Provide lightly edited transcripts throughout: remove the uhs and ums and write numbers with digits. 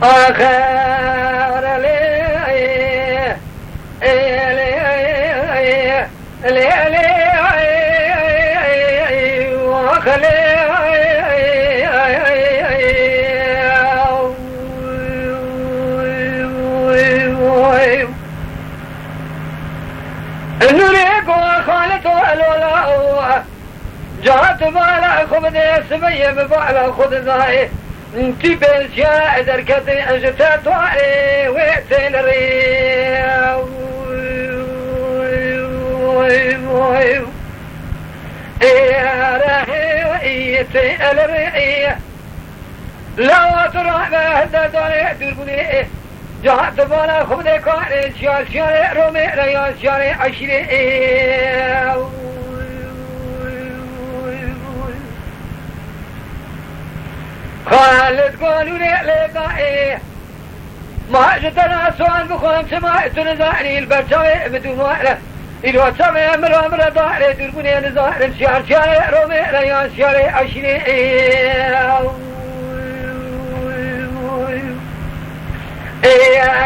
آخر لي جات بالا خود سبیه بالا خود زای تی بسیا درکت اجتا تواره و تنری لا تروح بهذا دربني جات بالا خود کار سیاسی رومی ریاسی عشری خالد قالوا لي لقائي ما جتنا سؤال بخوان سماعتنا زعني البرشاوي بدون وعلة الواتساب امر امر ضاعي دربوني نزاعي الشعر شاري رومي ريان شاري عشري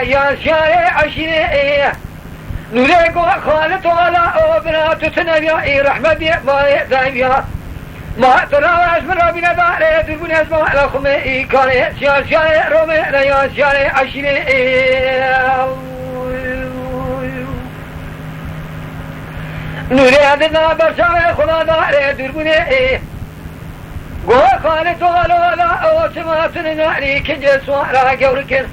يا شاري عشري نوليقو خالد ولا بنات تنبيا رحمة بيا ذايبيا ما تراوش من ربنا داره دربوني اسمه على خمي كاره شاري رومي ريان شاري عشري نوري عدنا برشاوي خدا داره دربوني قوة خالد ولا او سماتنا نعني كنجل سوارا قوركن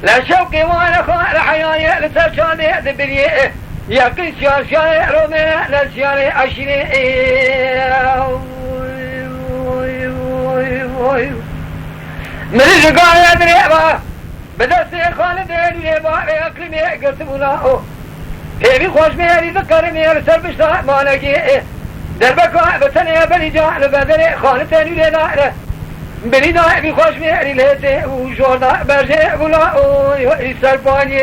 لا شوقي وانا خال حياني لترشاني دبريه يقين شاري رومي لشاري عشري من الجقايا دريبا بدرسي خالد دريبا بأكلمي قلت مناهو كيفي خوش ميري ذكرني رسل بشتاق مالكي دربك بتنيا بني جعل بدري خالد دريبا دائرة بني دائبي خوش ميري لهتي وجوردا برجي بلاو يسر باني